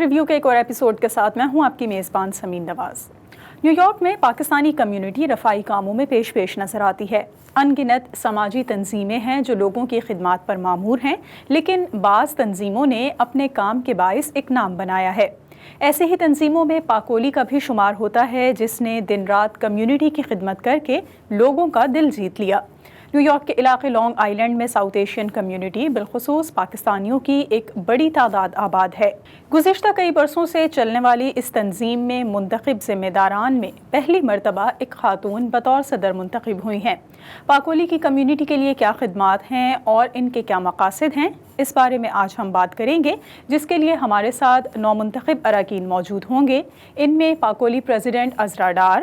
Review کے ایک اور ایپیسوڈ کے ساتھ میں ہوں آپ کی میزبان سمین نواز۔ نیو یارک میں پاکستانی کمیونٹی رفاہی کاموں میں پیش نظر آتی ہے۔ ان گنت سماجی تنظیمیں ہیں جو لوگوں کی خدمات پر مامور ہیں، لیکن بعض تنظیموں نے اپنے کام کے باعث ایک نام بنایا ہے۔ ایسے ہی تنظیموں میں پاکولی کا بھی شمار ہوتا ہے، جس نے دن رات کمیونٹی کی خدمت کر کے لوگوں کا دل جیت لیا۔ نیو یارک کے علاقے لانگ آئی لینڈ میں ساؤتھ ایشین کمیونٹی بالخصوص پاکستانیوں کی ایک بڑی تعداد آباد ہے۔ گزشتہ کئی برسوں سے چلنے والی اس تنظیم میں منتخب ذمہ داران میں پہلی مرتبہ ایک خاتون بطور صدر منتخب ہوئی ہیں۔ پاکولی کی کمیونٹی کے لیے کیا خدمات ہیں اور ان کے کیا مقاصد ہیں، اس بارے میں آج ہم بات کریں گے، جس کے لیے ہمارے ساتھ 9 منتخب اراکین موجود ہوں گے۔ ان میں Pakoli president Azra Dar,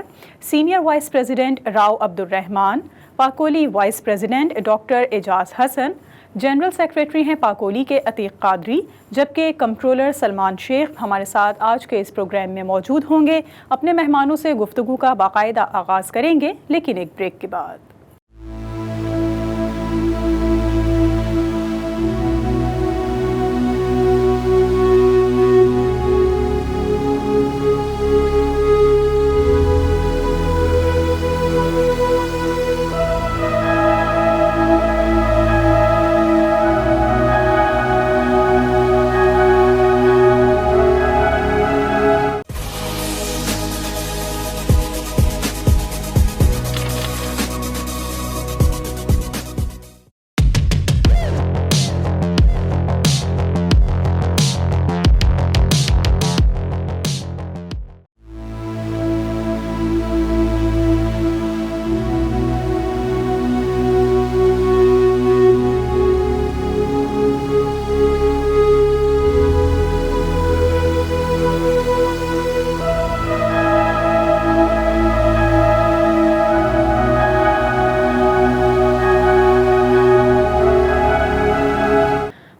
senior vice president Rao Abdul Rahman, Pakoli vice president doctor Ejaz Hasan, general secretary ہیں پاکولی کے عتیق قادری، جبکہ کمپٹرولر سلمان شیخ ہمارے ساتھ آج کے اس پروگرام میں موجود ہوں گے۔ اپنے مہمانوں سے گفتگو کا باقاعدہ آغاز کریں گے، لیکن ایک بریک کے بعد۔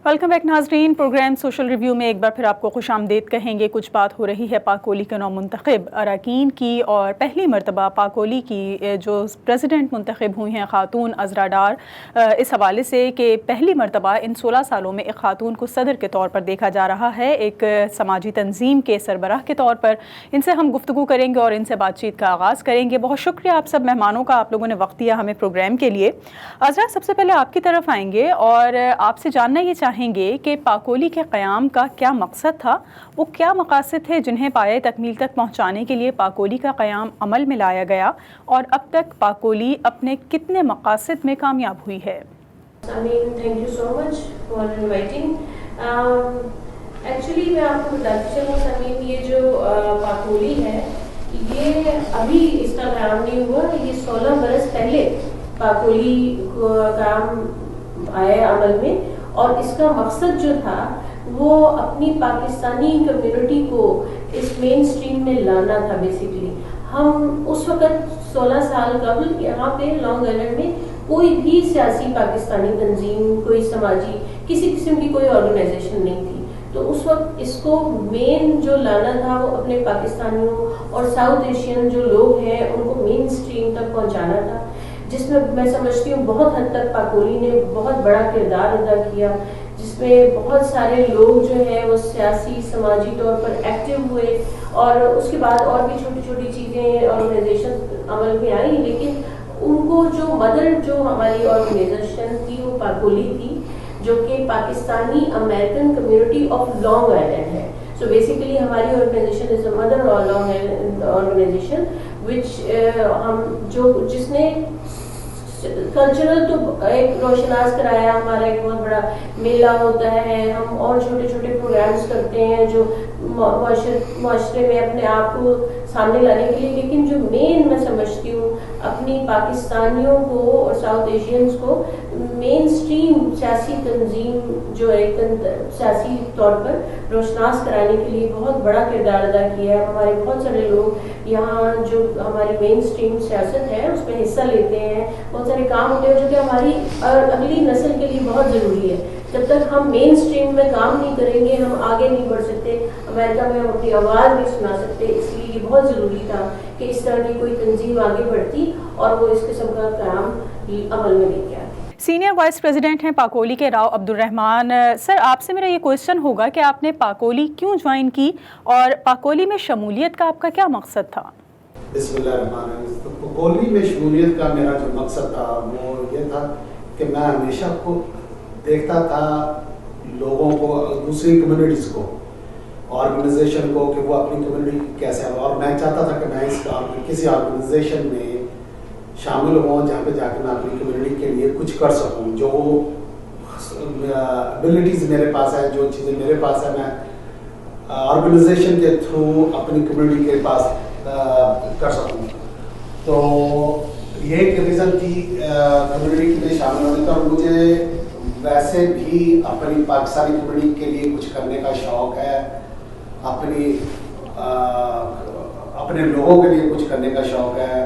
ویلکم بیک ناظرین، پروگرام سوشل ریویو میں ایک بار پھر آپ کو خوش آمدید کہیں گے۔ کچھ بات ہو رہی ہے پاکولی کے 9 منتخب اراکین کی، اور پہلی مرتبہ پاکولی کی جو پریزیڈنٹ منتخب ہوئی ہیں خاتون عذرا ڈار، اس حوالے سے کہ پہلی مرتبہ ان 16 سالوں میں ایک خاتون کو صدر کے طور پر دیکھا جا رہا ہے، ایک سماجی تنظیم کے سربراہ کے طور پر۔ ان سے ہم گفتگو کریں گے اور ان سے بات چیت کا آغاز کریں گے۔ بہت شکریہ آپ سب مہمانوں کا، آپ لوگوں نے وقت دیا ہمیں پروگرام کے لیے۔ عذرا، سب سے پہلے آپ کی طرف آئیں گے اور آپ سے جاننا یہ چاہیں گے کہ پاکولی کے قیام کا کیا مقصد تھا، وہ کیا مقاصد تھے جنہیں پایۂ تکمیل تک پہنچانے کے لیے پاکولی کا قیام عمل میں لایا گیا، اور اب تک پاکولی اپنے کتنے مقاصد میں کامیاب ہوئی ہے؟ Thank you so much for inviting. Actually میں آپ کو بتاتی چلوں سمین، یہ جو پاکولی ہے یہ ابھی اس کا قیام نہیں ہوا، یہ 16 برس پہلے پاکولی کا قیام آیا عمل میں، اور اس کا مقصد جو تھا وہ اپنی پاکستانی کمیونٹی کو اس مین اسٹریم میں لانا تھا۔ بیسیکلی ہم اس وقت 16 سال قبل یہاں پہ لانگ آئلینڈ میں کوئی بھی سیاسی پاکستانی تنظیم، کوئی سماجی کسی قسم کی کوئی آرگنائزیشن نہیں تھی، تو اس وقت اس کو مین جو لانا تھا وہ اپنے پاکستانیوں اور ساؤتھ ایشین جو لوگ ہیں ان کو مین اسٹریم تک پہنچانا تھا، جس میں سمجھتی ہوں بہت حد تک پاکولی نے بہت بڑا کردار ادا کیا، جس میں بہت سارے لوگ جو ہیں وہ سیاسی سماجی طور پر ایکٹیو ہوئے، اور اس کے بعد اور بھی چھوٹی چھوٹی چیزیں آرگنائزیشن عمل میں آئی، لیکن ان کو جو مدر جو ہماری آرگنائزیشن تھی وہ پاکولی تھی، جو کہ Pakistani American community of Long Island ہے۔ سو بیسیکلی ہماری organisation is a mother Long Island organisation وچ جس نے کلچرل تو ایک روشناس کرایا، ہمارا ایک بہت بڑا میلہ ہوتا ہے، ہم اور چھوٹے چھوٹے پروگرامز کرتے ہیں جو معاشرے میں اپنے آپ کو سامنے لانے کے لیے، لیکن جو مین میں سمجھتی ہوں اپنی پاکستانیوں کو اور ساؤتھ ایشینز کو مین اسٹریم سیاسی تنظیم جو ایک سیاسی طور پر روشناس کرانے کے لیے بہت بڑا کردار ادا کیا ہے۔ ہمارے بہت سارے لوگ یہاں جو ہماری مین اسٹریم سیاست ہے اس میں حصہ لیتے ہیں، بہت سارے کام ہوتے ہیں جو کہ ہماری اگلی نسل کے لیے بہت ضروری ہے۔ جب تک ہم مین اسٹریم میں کام نہیں کریں گے ہم آگے نہیں بڑھ سکتے، امریکہ میں ہم اپنی آواز نہیں سنا سکتے، اس لیے یہ بہت ضروری تھا کہ اس طرح کی کوئی تنظیم آگے بڑھتی اور وہ اس قسم کا قیام عمل میں لے کے آتی۔ سینئر وائس پریزیڈنٹ ہیں پاکولی کے راؤ عبدالرحمان. سر, آپ سے میرا یہ کویشچن ہوگا کہ آپ نے پاکولی کیوں جوائن کی اور پاکولی میں شمولیت کا آپ کا کیا مقصد تھا؟ بسم اللہ الرحمن الرحیم. پاکولی میں شمولیت کا میرا جو مقصد تھا وہ یہ تھا کہ میں ہمیشہ کو دیکھتا تھا لوگوں کو, دوسری کمیونٹیز کو, آرگنائزیشن کو, کہ وہ اپنی کمیونٹی کیسے, اور میں چاہتا تھا کہ میں اس کسی آرگنائزیشن میں شامل ہوں جہاں پہ جا کے میں اپنی کمیونٹی کے لیے کچھ کر سکوں. جو ابیلٹیز میرے پاس ہے, جو چیزیں میرے پاس ہے, میں آرگنائزیشن کے تھرو اپنی کمیونٹی کے پاس کر سکوں. تو یہ ایک ریزن تھی کمیونٹی کے لیے شامل ہونے کا. اور مجھے ویسے بھی اپنی پاکستانی کمیونٹی کے لیے کچھ کرنے کا شوق ہے, اپنے لوگوں کے لیے کچھ کرنے کا شوق ہے,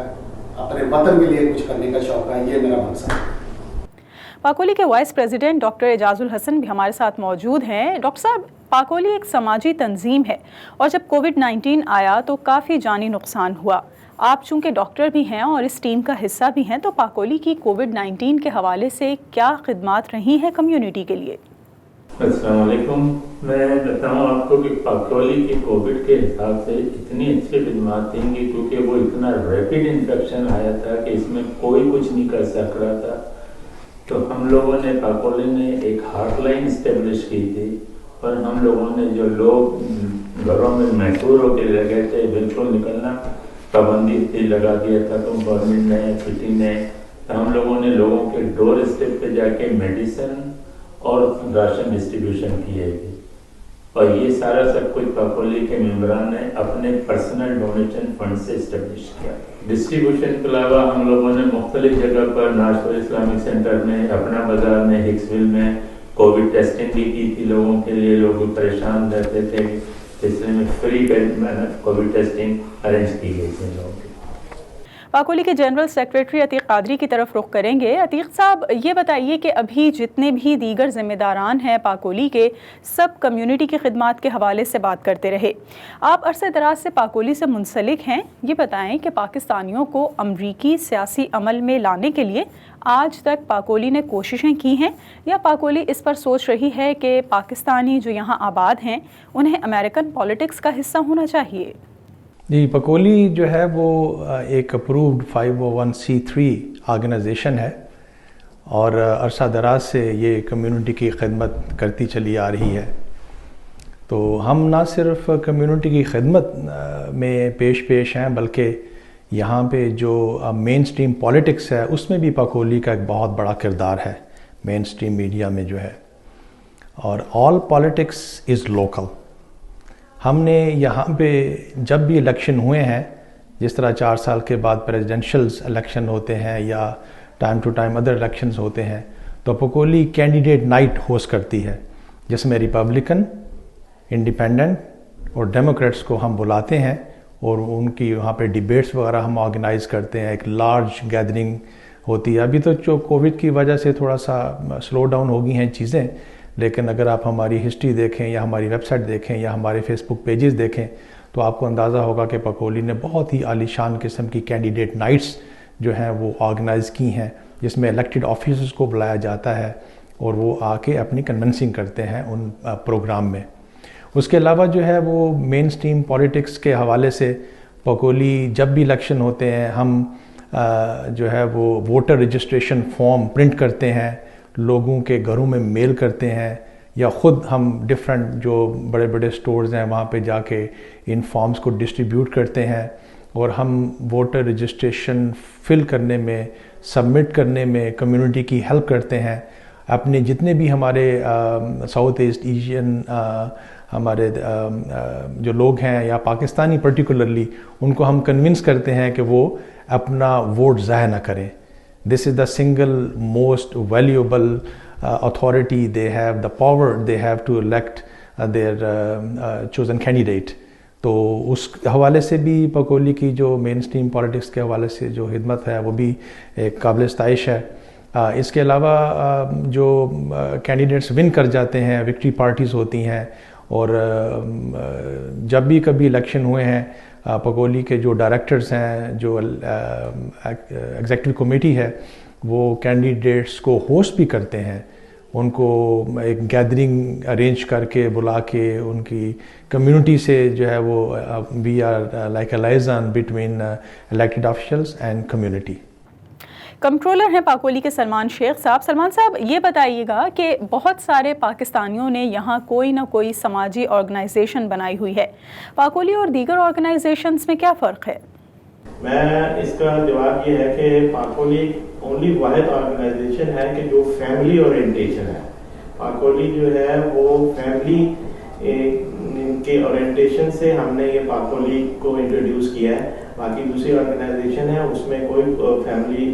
اپنے وطن کے لیے کچھ کرنے کا شوق ہے. یہ میرا مقصد ہے. پاکولی کے وائس پریزیڈنٹ ڈاکٹر اعجاز الحسن بھی ہمارے ساتھ موجود ہیں. ڈاکٹر صاحب, پاکولی ایک سماجی تنظیم ہے اور جب کووڈ-19 آیا تو کافی جانی نقصان ہوا. آپ چونکہ ڈاکٹر بھی ہیں اور اس ٹیم کا حصہ بھی ہیں, تو پاکولی کی کووڈ-19 کے حوالے سے کیا خدمات رہی ہیں کمیونٹی کے لیے؟ السلام علیکم. میں بتاؤں آپ کو کہ پاکولی کی کووڈ کے حساب سے اتنی اچھی خدمات تھیں گی, کیونکہ وہ اتنا ریپڈ انفیکشن آیا تھا کہ اس میں کوئی کچھ نہیں کر سک رہا تھا. تو ہم لوگوں نے, پاکولی نے ایک ہاٹ لائن اسٹیبلش کی تھی, اور ہم لوگوں نے جو لوگ گھروں میں محصور ہو کے رہ گئے تھے, بالکل نکلنا پابندی تھی, لگا دیا تھا تو گورنمنٹ نے, سٹی نے. ہم لوگوں نے لوگوں کے ڈور اسٹیپ پہ جا کے میڈیسن اور راشن ڈسٹریبیوشن کیے تھے, اور یہ سارا سب کچھ پاکولی کے ممبران نے اپنے پرسنل ڈونیشن فنڈ سے اسٹیبلش کیا. ڈسٹریبیوشن کے علاوہ ہم لوگوں نے مختلف جگہ پر ناشور اسلامک سینٹر میں, اپنا بازار میں, ہکسویل میں کووڈ ٹیسٹنگ بھی کی تھی لوگوں کے لیے. لوگ پریشان رہتے تھے, اس لیے فری کووڈ ٹیسٹنگ ارینج کی گئی تھی لوگوں کی. پاکولی کے جنرل سیکریٹری عتیق قادری کی طرف رخ کریں گے. عتیق صاحب, یہ بتائیے کہ ابھی جتنے بھی دیگر ذمہ داران ہیں پاکولی کے, سب کمیونٹی کی خدمات کے حوالے سے بات کرتے رہے. آپ عرصے دراز سے پاکولی سے منسلک ہیں. یہ بتائیں کہ پاکستانیوں کو امریکی سیاسی عمل میں لانے کے لیے آج تک پاکولی نے کوششیں کی ہیں, یا پاکولی اس پر سوچ رہی ہے کہ پاکستانی جو یہاں آباد ہیں انہیں امریکن پالیٹکس کا حصہ ہونا چاہیے؟ جی, پاکولی جو ہے وہ ایک اپرووڈ 501c3 آرگنائزیشن ہے, اور عرصہ دراز سے یہ کمیونٹی کی خدمت کرتی چلی آ رہی ہے. تو ہم نہ صرف کمیونٹی کی خدمت میں پیش ہیں, بلکہ یہاں پہ جو مین سٹریم پالیٹکس ہے اس میں بھی پاکولی کا ایک بہت بڑا کردار ہے مین سٹریم میڈیا میں جو ہے. اور آل پالیٹکس از لوکل. ہم نے یہاں پہ جب بھی الیکشن ہوئے ہیں, جس طرح 4 سال کے بعد پریزیڈنشلز الیکشن ہوتے ہیں یا time to time other elections ہوتے ہیں, تو پاکولی کینڈیڈیٹ نائٹ ہوسٹ کرتی ہے, جس میں ریپبلکن, انڈیپینڈنٹ اور ڈیموکریٹس کو ہم بلاتے ہیں, اور ان کی وہاں پہ ڈیبیٹس وغیرہ ہم آرگنائز کرتے ہیں. ایک لارج گیدرنگ ہوتی ہے. ابھی تو جو کووڈ کی وجہ سے تھوڑا سا سلو ڈاؤن ہو گئی ہیں چیزیں, لیکن اگر آپ ہماری ہسٹری دیکھیں یا ہماری ویب سائٹ دیکھیں یا ہمارے فیس بک پیجز دیکھیں, تو آپ کو اندازہ ہوگا کہ پاکولی نے بہت ہی عالی شان قسم کی کینڈیڈیٹ نائٹس جو ہیں وہ آرگنائز کی ہیں, جس میں الیکٹڈ آفیسرز کو بلایا جاتا ہے اور وہ آ کے اپنی کنونسنگ کرتے ہیں ان پروگرام میں. اس کے علاوہ جو ہے وہ مین سٹریم پالیٹکس کے حوالے سے پاکولی جب بھی الیکشن ہوتے ہیں, ہم جو ہے وہ ووٹر رجسٹریشن فارم پرنٹ کرتے ہیں, لوگوں کے گھروں میں میل کرتے ہیں, یا خود ہم ڈفرینٹ جو بڑے بڑے سٹورز ہیں وہاں پہ جا کے ان فارمز کو ڈسٹریبیوٹ کرتے ہیں, اور ہم ووٹر رجسٹریشن فل کرنے میں, سبمٹ کرنے میں کمیونٹی کی ہیلپ کرتے ہیں. اپنے جتنے بھی ہمارے ساؤتھ ایسٹ ایشین ہمارے جو لوگ ہیں یا پاکستانی پرٹیکولرلی, ان کو ہم کنونس کرتے ہیں کہ وہ اپنا ووٹ ضائع نہ کریں. This is the single most valuable authority they have, the power they have to elect their chosen candidate. تو اس حوالے سے بھی پاکولی کی جو مین سٹریم پالیٹکس کے حوالے سے جو خدمت ہے وہ بھی ایک قابل ستائش ہے. اس کے علاوہ جو کینڈیڈیٹس ون کر جاتے ہیں, وکٹری پارٹیز ہوتی ہیں, اور جب بھی کبھی الیکشن ہوئے ہیں, پاکولی کے جو ڈائریکٹرز ہیں, جو ایگزیکٹو کمیٹی ہے, وہ کینڈیڈیٹس کو ہوسٹ بھی کرتے ہیں، ان کو ایک گیدرنگ ارینج کر کے بلا کے ان کی کمیونٹی سے جو ہے وہ we are like a liaison between elected officials and community. Controller ہیں پاکولی کے سلمان شیخ صاحب۔ سلمان صاحب یہ بتائیے گا کہ بہت سارے پاکستانیوں نے یہاں کوئی نہ کوئی سماجی آرگنائزیشن بنائی ہوئی ہے، پاکولی اور دیگر آرگنائزیشنز میں کیا فرق ہے؟ میں اس کا جواب یہ ہے کہ پاکولی اونلی واحد آرگنائزیشن ہے کہ جو فیملی اورینٹیشن ہے۔ پاکولی جو ہے وہ فیملی کے اورینٹیشن سے ہم نے یہ پاکولی کو انٹروڈیوس کیا ہے۔ باقی دوسری آرگنائزیشن ہے اس میں کوئی فیملی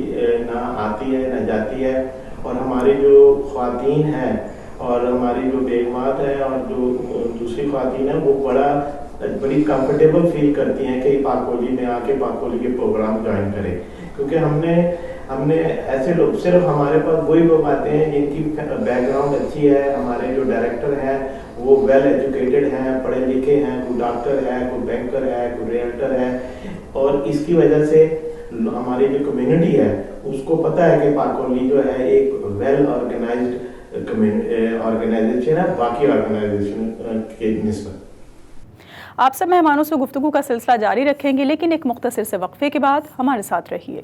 نہ آتی ہے نہ جاتی ہے، اور ہماری جو خواتین ہیں اور ہماری جو بیگمات ہیں اور جو دوسری خواتین ہیں وہ بڑی کمفرٹیبل فیل کرتی ہیں کہ پاکولی میں آ کے پاکولی کے پروگرام جوائن کریں، کیونکہ ہم نے ایسے لوگ، صرف ہمارے پاس وہی لوگ آتے ہیں جن کی بیک گراؤنڈ اچھی ہے۔ ہمارے جو ڈائریکٹر ہیں وہ ویل ایجوکیٹڈ ہیں، پڑھے لکھے ہیں، کوئی ڈاکٹر ہے، کوئی بینکر ہے، کوئی ریئلٹر ہے، اور اس کی وجہ سے ہماری جو کمیونٹی ہے اس کو پتہ ہے کہ پاکولی جو ہے ایک ویل آرگنائزڈ آرگنائزیشن ہے باقی آرگنائزیشن کے نسبت۔ آپ سب مہمانوں سے گفتگو کا سلسلہ جاری رکھیں گے، لیکن ایک مختصر سے وقفے کے بعد ہمارے ساتھ رہیے۔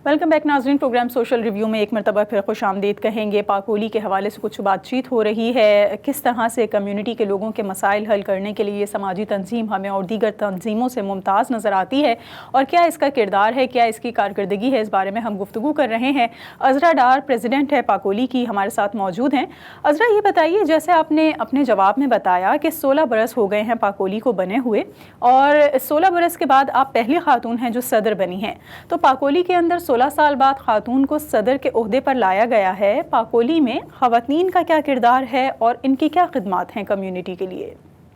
ویلکم بیک ناظرین، پروگرام سوشل ریویو میں ایک مرتبہ پھر خوش آمدید کہیں گے۔ پاکولی کے حوالے سے کچھ بات چیت ہو رہی ہے، کس طرح سے کمیونٹی کے لوگوں کے مسائل حل کرنے کے لیے یہ سماجی تنظیم ہمیں اور دیگر تنظیموں سے ممتاز نظر آتی ہے، اور کیا اس کا کردار ہے، کیا اس کی کارکردگی ہے، اس بارے میں ہم گفتگو کر رہے ہیں۔ عذرا ڈار پریزیڈنٹ ہے پاکولی کی، ہمارے ساتھ موجود ہیں۔ عذرا یہ بتائیے، جیسے آپ نے اپنے جواب میں بتایا کہ 16 برس ہو گئے ہیں پاکولی کو بنے ہوئے، اور 16 برس کے بعد آپ پہلی خاتون ہیں جو صدر بنی ہیں، تو پاکولی کے اندر 16 سال بعد خاتون کو صدر کے عہدے پر لایا گیا ہے۔ پاکولی میں خواتین کا کیا کردار ہے اور ان کی کیا خدمات ہیں کمیونٹی کے لیے؟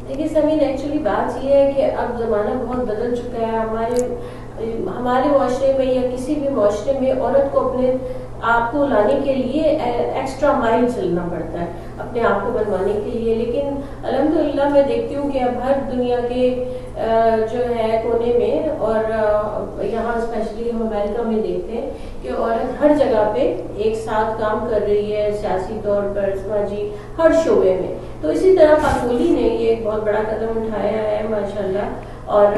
دیکھیے سمین، ایکچولی بات یہ ہے کہ اب زمانہ بہت بدل چکا ہے۔ ہمارے معاشرے میں یا کسی بھی معاشرے میں عورت کو اپنے آپ کو لانے کے لیے ایکسٹرا مائل چلنا پڑتا ہے اپنے آپ کو بنوانے کے لیے، لیکن الحمدللہ میں دیکھتی ہوں کہ اب ہر دنیا کے جو ہے کونے میں، اور یہاں اسپیشلی ہم امریکہ میں دیکھتے ہیں کہ عورت ہر جگہ پہ ایک ساتھ کام کر رہی ہے، سیاسی طور پر، سماجی ہر شعبے میں۔ تو اسی طرح پاکولی نے یہ ایک بہت بڑا قدم اٹھایا ہے ماشاءاللہ، اور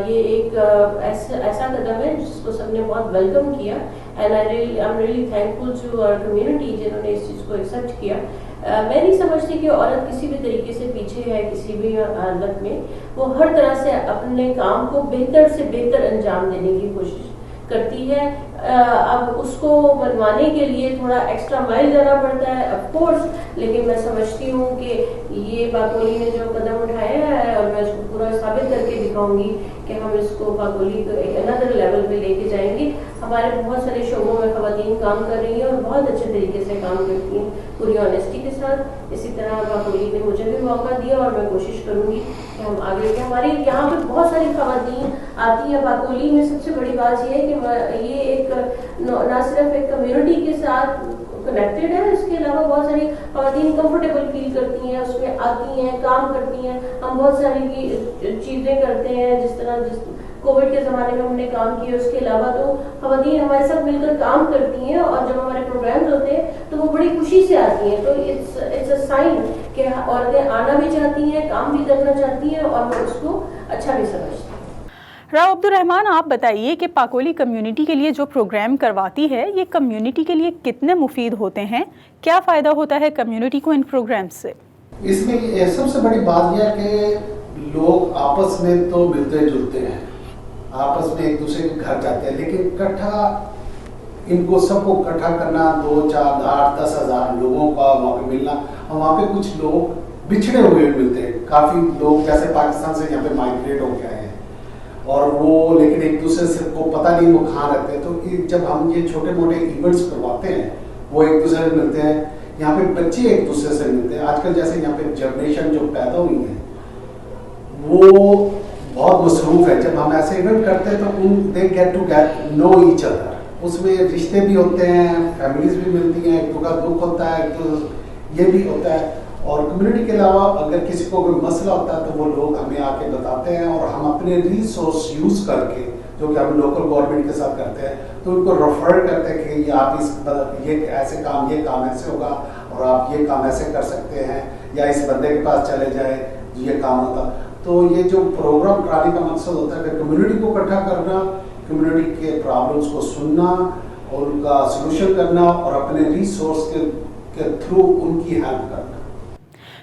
یہ ایک ایسا قدم ہے جس کو سب نے بہت ویلکم کیا، and I'm really thankful to our community جنہوں نے اس چیز کو ایکسیپٹ کیا۔ میں نہیں سمجھتی کہ عورت کسی بھی طریقے سے پیچھے ہے کسی بھی حالت میں، وہ ہر طرح سے اپنے کام کو بہتر سے بہتر انجام دینے کی کوشش کرتی ہے۔ اب اس کو بنوانے کے لیے تھوڑا ایکسٹرا مائل جانا پڑتا ہے آف کورس، لیکن میں سمجھتی ہوں کہ یہ پاکولی نے جو قدم اٹھایا ہے، اور میں اس کو پورا ثابت کر کے دکھاؤں گی کہ ہم اس کو پاکولی کو ایک اندر لیول پہ لے کے جائیں گے۔ ہمارے بہت سارے شعبوں میں خواتین کام کر رہی ہیں اور بہت اچھے طریقے سے کام کرتی ہیں پوری آنیسٹی کے ساتھ۔ اسی طرح پاکولی نے مجھے بھی موقع دیا اور میں کوشش کروں گی کہ ہم آگے کہ ہماری یہاں پہ بہت ساری خواتین آتی ہیں پاکولی میں۔ سب سے بڑی بات یہ ہے کہ یہ ایک نہ صرف ایک کمیونٹی کے ساتھ کنیکٹڈ ہے، اس کے علاوہ بہت ساری خواتین کمفرٹیبل فیل کرتی ہیں، اس میں آتی ہیں، کام کرتی ہیں۔ ہم بہت ساری چیزیں کرتے ہیں، جس طرح کووڈ کے زمانے میں ہم نے کام کیا، اس کے علاوہ تو خواتین ہمارے ساتھ مل کر کام کرتی ہیں، اور جب ہمارے پروگرامز ہوتے ہیں تو وہ بڑی خوشی سے آتی ہیں۔ تو اٹس اے سائن کہ عورتیں آنا بھی چاہتی ہیں، کام بھی کرنا چاہتی ہیں، اور میں اس کو اچھا بھی سمجھتی ہوں۔ راؤ عبدالرحمان، آپ بتائیے کہ پاکولی کمیونٹی کے لیے جو پروگرام کرواتی ہے یہ کمیونٹی کے لیے کتنے مفید ہوتے ہیں؟ کیا فائدہ ہوتا ہے کمیونٹی کو ان پروگرامز سے؟ اس میں سب سے بڑی بات یہ ہے کہ لوگ آپس میں تو ملتے جلتے ہیں، آپس میں ایک دوسرے کے گھر جاتے ہیں، لیکن اکٹھا ان کو سب کو اکٹھا کرنا، 2، 4، 8، 10 ہزار لوگوں کا وہاں پہ ملنا، اور وہاں پہ کچھ لوگ بچھڑے ہوئے ملتے ہیں، کافی لوگ جیسے پاکستان سے یہاں پہ مائگریٹ ہو کے آئے ہیں اور وہ لیکن ایک دوسرے سے کو پتہ نہیں وہ کہاں رہتے ہیں، تو جب ہم یہ چھوٹے موٹے ایونٹس کرواتے ہیں وہ ایک دوسرے سے ملتے ہیں، یہاں پہ بچے ایک دوسرے سے ملتے ہیں۔ آج کل جیسے یہاں پہ جنریشن جو پیدا ہوئی ہے وہ بہت مصروف ہے، جب ہم ایسے ایونٹ کرتے ہیں تو they get to get know each other, اس میں رشتے بھی ہوتے ہیں، فیملیز بھی ملتی ہیں، ایک دو کا دکھ ہوتا ہے تو یہ بھی ہوتا ہے، اور کمیونٹی کے علاوہ اگر کسی کو کوئی مسئلہ ہوتا ہے تو وہ لوگ ہمیں آ کے بتاتے ہیں، اور ہم اپنے ریسورس یوز کر کے جو کہ ہم لوکل گورنمنٹ کے ساتھ کرتے ہیں تو ان کو ریفر کرتے ہیں کہ یہ آپ یہ ایسے کام، یہ کام ایسے ہوگا اور آپ یہ کام ایسے کر سکتے ہیں، یا اس بندے کے پاس چلے جائے یہ کام ہوتا۔ تو یہ جو پروگرام کرانے کا مقصد ہوتا ہے کہ کمیونٹی کو اکٹھا کرنا، کمیونٹی کے پرابلمس کو سننا اور ان کا سلوشن کرنا، اور اپنے ریسورس کے تھرو ان کی ہیلپ کرنا۔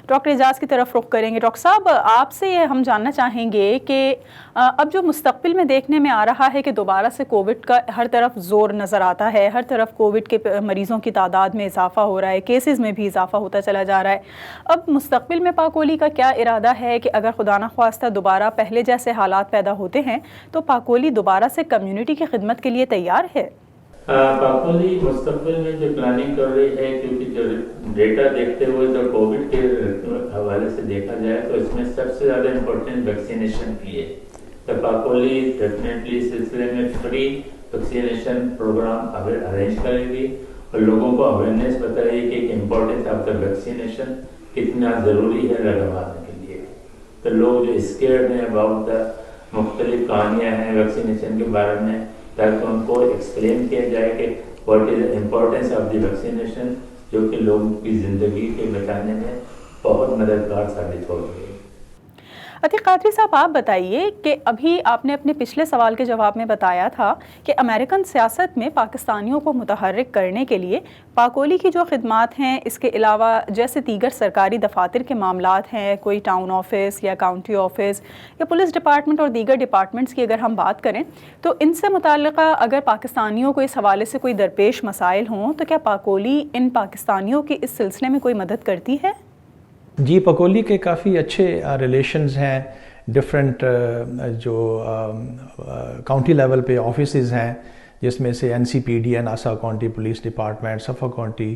ڈاکٹر اعجاز کی طرف رخ کریں گے۔ ڈاکٹر صاحب، آپ سے ہم جاننا چاہیں گے کہ اب جو مستقبل میں دیکھنے میں آ رہا ہے کہ دوبارہ سے کووڈ کا ہر طرف زور نظر آتا ہے، ہر طرف کووڈ کے مریضوں کی تعداد میں اضافہ ہو رہا ہے، کیسز میں بھی اضافہ ہوتا چلا جا رہا ہے، اب مستقبل میں پاکولی کا کیا ارادہ ہے کہ اگر خدا نخواستہ دوبارہ پہلے جیسے حالات پیدا ہوتے ہیں تو پاکولی دوبارہ سے کمیونٹی کی خدمت کے لیے تیار ہے؟ پاکولی مستقبل میں جو پلاننگ کر رہی ہے، کیونکہ جو ڈیٹا دیکھتے ہوئے تو کووڈ کے حوالے سے دیکھا جائے تو اس میں سب سے زیادہ امپورٹنٹ ویکسینیشن کی ہے، تو پاکولی ڈیفینیٹلی اس سلسلے میں فری ویکسینیشن پروگرام ارینج کرے گی اور لوگوں کو اویئرنیس بتائے گی کہ امپورٹنس آف دا ویکسینیشن کتنا ضروری ہے لگوانے کے لیے۔ تو لوگ جو اسکیئرڈ ہیں اباؤٹ دا مختلف کہانیاں ہیں ویکسینیشن کے بارے میں، تاکہ ان کو ایکسپلین کیا جائے کہ what is the importance of the vaccination, جو کہ لوگوں کی زندگی کے بچانے میں بہت مددگار ثابت ہو گئی۔ عتیق قادری صاحب، آپ بتائیے کہ ابھی آپ نے اپنے پچھلے سوال کے جواب میں بتایا تھا کہ امریکن سیاست میں پاکستانیوں کو متحرک کرنے کے لیے پاکولی کی جو خدمات ہیں، اس کے علاوہ جیسے دیگر سرکاری دفاتر کے معاملات ہیں، کوئی ٹاؤن آفس یا کاؤنٹی آفس یا پولیس ڈپارٹمنٹ اور دیگر ڈپارٹمنٹس کی اگر ہم بات کریں تو ان سے متعلقہ اگر پاکستانیوں کو اس حوالے سے کوئی درپیش مسائل ہوں تو کیا پاکولی ان پاکستانیوں کی اس سلسلے میں کوئی مدد کرتی ہے؟ جی، پاکولی کے کافی اچھے ریلیشنز ہیں، ڈفرینٹ جو کاؤنٹی لیول پہ آفیسز ہیں، جس میں سے NCPD Nassau county police department, Suffolk county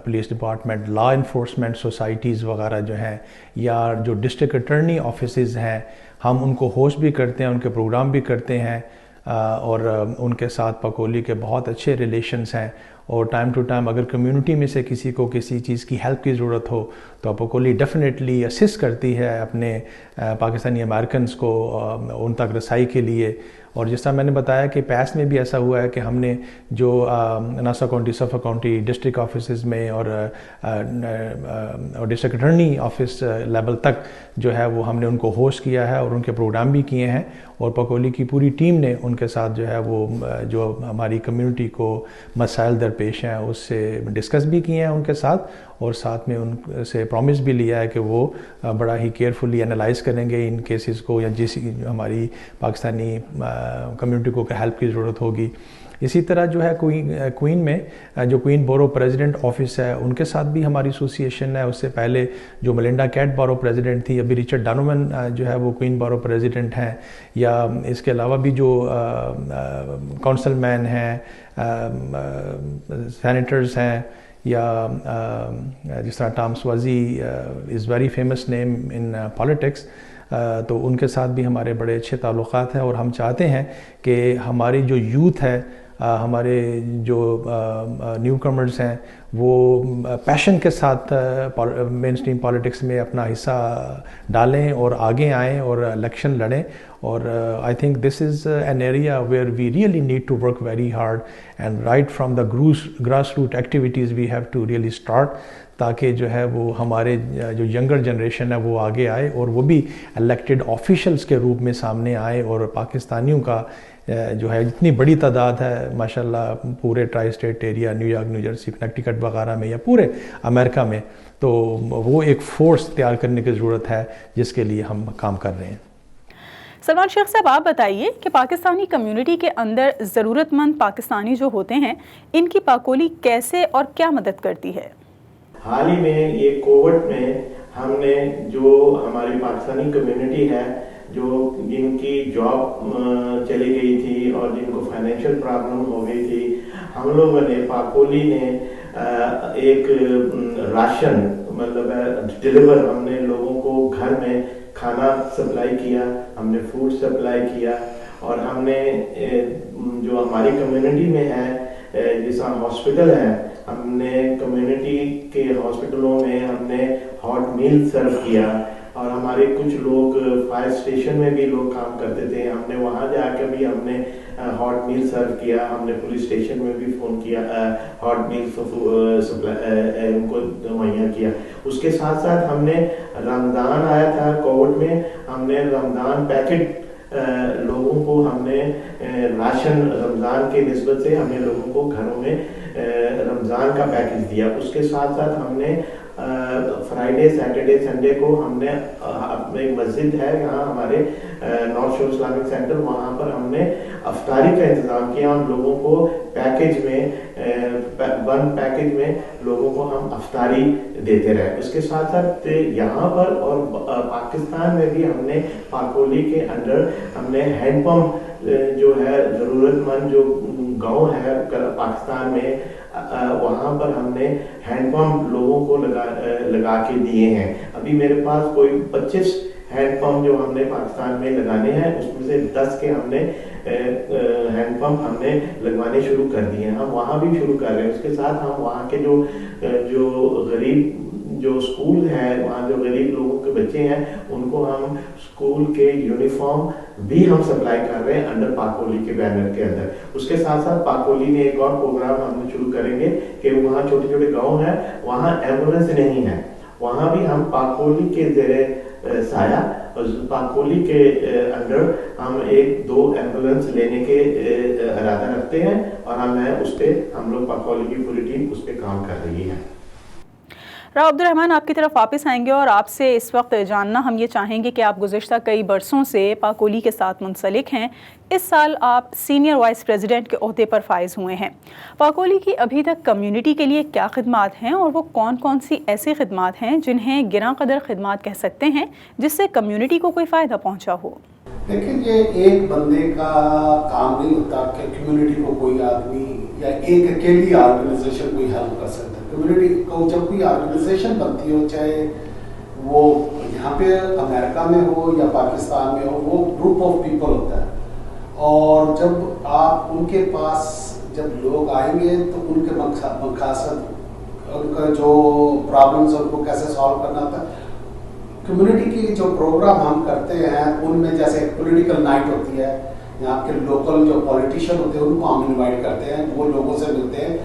police department, law enforcement societies وغیرہ جو ہیں، یا جو ڈسٹرکٹ اٹرنی آفیسز ہیں، ہم ان کو ہوسٹ بھی کرتے ہیں، ان کے پروگرام بھی کرتے ہیں، اور ان کے ساتھ پاکولی کے بہت اچھے ریلیشنز ہیں، اور ٹائم ٹو ٹائم اگر کمیونٹی میں سے کسی کو کسی چیز کی ہیلپ کی ضرورت ہو تو پاکولی ڈیفینیٹلی اسسٹ کرتی ہے اپنے پاکستانی امریکنز کو ان تک رسائی کے لیے۔ اور جس طرح میں نے بتایا کہ پیس میں بھی ایسا ہوا ہے کہ ہم نے جو Nassau county, Suffolk county district offices میں اور ڈسٹرکٹ اٹرنی آفس لیول تک جو ہے وہ ہم نے ان کو ہوسٹ کیا ہے اور ان کے پروگرام بھی کیے ہیں، اور پاکولی کی پوری ٹیم نے ان کے ساتھ جو ہے وہ جو ہماری کمیونٹی کو مسائل درپیش ہیں اس سے ڈسکس بھی کیے ہیں ان کے ساتھ، اور ساتھ میں ان سے پرومس بھی لیا ہے کہ وہ بڑا ہی کیئرفلی انالائز کریں گے ان کیسز کو، یا جس ہماری پاکستانی کمیونٹی کو ہیلپ کی ضرورت ہوگی۔ اسی طرح جو ہے کوئین میں جو کوئین بورو پریزیڈنٹ آفس ہے ان کے ساتھ بھی ہماری ایسوسیشن ہے۔ اس سے پہلے جو ملنڈا کیٹ بارو پریزیڈنٹ تھی، ابھی رچرڈ ڈانومن جو ہے وہ کوئین بارو پریزیڈنٹ ہیں، یا اس کے علاوہ بھی جو کونسل مین ہیں، سینیٹرز ہیں، یا جس طرح Tom سوازی is very famous name in politics, تو ان کے ساتھ بھی ہمارے بڑے اچھے تعلقات ہیں، اور ہم چاہتے ہیں کہ ہماری جو یوتھ ہے، ہمارے جو نیو کمرز ہیں، وہ پیشن کے ساتھ مین اسٹریم پالیٹکس میں اپنا حصہ ڈالیں اور آگے آئیں اور الیکشن لڑیں. اور I think this is an area where we really need to work very hard and right from the grass root activities we have to really start, تاکہ جو ہے وہ ہمارے جو ینگر جنریشن ہے وہ آگے آئے اور وہ بھی الیکٹڈ آفیشلز کے روپ میں سامنے آئے. اور پاکستانیوں کا جو ہے اتنی بڑی تعداد ہے ماشاءاللہ پورے tri state area, new York, new Jersey, Connecticut وغیرہ میں یا پورے امریکہ میں, تو وہ ایک فورس تیار کرنے کی ضرورت ہے جس کے لیے ہم کام کر رہے ہیں. سلمان شیخ صاحب, آپ بتائیے کہ پاکستانی کمیونٹی کے اندر ضرورت مند پاکستانی جو ہوتے ہیں ان کی پاکولی کیسے اور کیا مدد کرتی ہے؟ حال ہی میں یہ کووڈ میں ہم نے جو ہماری پاکستانی کمیونٹی ہے جو جن کی جاب چلی گئی تھی اور جن کو فائنینشیل پرابلم ہو گئی تھی, ہم لوگوں نے پاکولی نے ایک راشن مطلب ڈلیور, ہم نے لوگوں کو گھر میں کھانا سپلائی کیا, ہم نے فوڈ سپلائی کیا. اور ہم نے جو ہماری کمیونٹی میں ہے جیسا ہاسپٹل ہے, ہم نے کمیونٹی کے ہاسپٹلوں میں ہم نے ہاٹ میل سرو کیا. اور ہمارے کچھ لوگ فائر اسٹیشن میں بھی لوگ کام کرتے تھے, ہم نے وہاں جا کے بھی ہم نے ہاٹ میل سرو کیا. ہم نے پولیس اسٹیشن میں بھی فون کیا, ہاٹ میل ان کو مہیا کیا. اس کے ساتھ ساتھ ہم نے رمضان آیا تھا کووڈ میں, ہم نے رمضان پیکٹ لوگوں کو ہم نے راشن رمضان کے نسبت سے ہم نے لوگوں کو گھروں میں رمضان کا پیکج دیا. اس کے ساتھ ساتھ ہم نے فرائیڈے, سیٹرڈے, سنڈے کو ہم نے اپنے ایک مسجد ہے یہاں ہمارے نارتھ شور اسلامک سینٹر, وہاں پر ہم نے افطاری کا انتظام کیا. ہم لوگوں کو پیکج میں ون پیکج میں لوگوں کو ہم افطاری دیتے رہے. اس کے ساتھ ساتھ یہاں پر اور پاکستان میں بھی ہم نے پاکولی کے اندر ہم نے ہینڈ پمپ جو ہے ضرورت مند جو گاؤں ہے پاکستان میں, وہاں پر ہم نے ہینڈ پمپ لوگوں کو لگا کے دیے ہیں. ابھی میرے پاس کوئی 25 ہینڈ پمپ جو ہم نے پاکستان میں لگانے ہیں, اس میں سے 10 کے ہم نے ہینڈ پمپ ہم نے لگوانے شروع کر دیے ہیں. ہم وہاں بھی شروع کر رہے ہیں. اس کے ساتھ ہم وہاں کے جو غریب جو اسکول ہے, وہاں جو غریب لوگوں کے بچے ہیں, ان کو ہم اسکول کے یونیفارم بھی ہم سپلائی کر رہے ہیں انڈر پاکولی کے بینر کے اندر. اس کے ساتھ ساتھ پاکولی نے ایک اور پروگرام ہم نے شروع کریں گے کہ وہاں چھوٹے چھوٹے گاؤں ہیں, وہاں ایمبولینس نہیں ہے, وہاں بھی ہم پاکولی کے زیر سایہ پاکولی کے اندر ہم 1-2 ایمبولینس لینے کے ارادہ رکھتے ہیں. اور ہم لوگ پاکولی کی پوری ٹیم اس پہ کام کر رہی ہے. راؤ عبد الرحمن, آپ کی طرف واپس آئیں گے اور آپ سے اس وقت جاننا ہم یہ چاہیں گے کہ آپ گزشتہ کئی برسوں سے پاکولی کے ساتھ منسلک ہیں. اس سال آپ سینئر وائس پریزیڈنٹ کے عہدے پر فائز ہوئے ہیں. پاکولی کی ابھی تک کمیونٹی کے لیے کیا خدمات ہیں اور وہ کون کون سی ایسی خدمات ہیں جنہیں گراں قدر خدمات کہہ سکتے ہیں جس سے کمیونٹی کو کوئی فائدہ پہنچا ہو؟ لیکن یہ ایک بندے کا کام نہیں ہوتا کہ کمیونٹی کو کوئی آدمی یا ایک اکیلی آرگنائزیشن کوئی ہیلپ کر سکتا ہے. کمیونٹی کو جب کوئی آرگنائزیشن بنتی ہو, چاہے وہ یہاں پہ امریکہ میں ہو یا پاکستان میں ہو, وہ گروپ آف پیپل ہوتا ہے. اور جب آپ ان کے پاس جب لوگ آئیں گے تو ان کے مقاصد, ان کا جو پرابلمس ان کو کیسے سالو کرنا ہوتا ہے. کمیونٹی کی جو پروگرام ہم کرتے ہیں ان میں جیسے ایک پولیٹیکل نائٹ ہوتی ہے, یہاں کے لوکل جو پولیٹیشین ہوتے ہیں ان کو ہم انوائٹ کرتے ہیں, وہ لوگوں سے ملتے ہیں,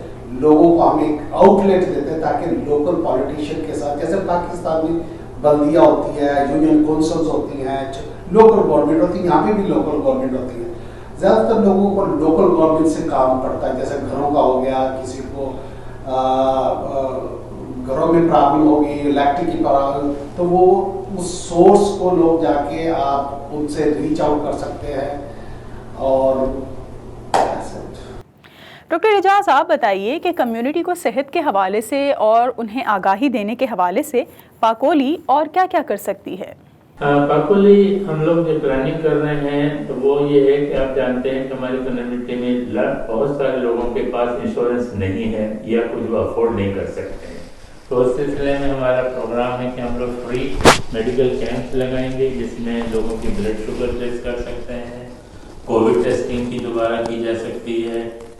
لوگوں کو ہم ایک آؤٹ لیٹ دیتے ہیں تاکہ لوکل پولیٹیشین کے ساتھ, جیسے پاکستان میں بلدیہ ہوتی ہے, یونین کونسلز ہوتی ہیں, لوکل گورنمنٹ ہوتی ہے, یہاں پہ بھی لوکل گورنمنٹ ہوتی ہے. زیادہ تر لوگوں کو لوکل گورنمنٹ سے کام پڑتا ہے, جیسے گھروں کا ہو گیا, کسی کو گھروں میں پرابلم ہوگی, الیکٹرک کی پرابلم, تو وہ اس سورس کو لوگ جا کے آپ ان سے ریچ آؤٹ کر سکتے ہیں. اور ڈاکٹر اعجاز, آپ بتائیے کہ کمیونٹی کو صحت کے حوالے سے اور انہیں آگاہی دینے کے حوالے سے پاکولی اور کیا کیا کر سکتی ہے؟ پاکولی ہم لوگ جو پلاننگ کر رہے ہیں تو وہ یہ ہے کہ آپ جانتے ہیں کہ ہماری کمیونٹی میں بہت سارے لوگوں کے پاس انشورنس نہیں ہے یا کچھ وہ افورڈ نہیں کر سکتے ہیں. تو اس سلسلے میں ہمارا پروگرام ہے کہ ہم لوگ فری میڈیکل کیمپس لگائیں گے جس میں لوگوں کی بلڈ شوگر ٹیسٹ کر سکتے ہیں, کووڈ ٹیسٹنگ کی دوبارہ کی جا سکتی ہے,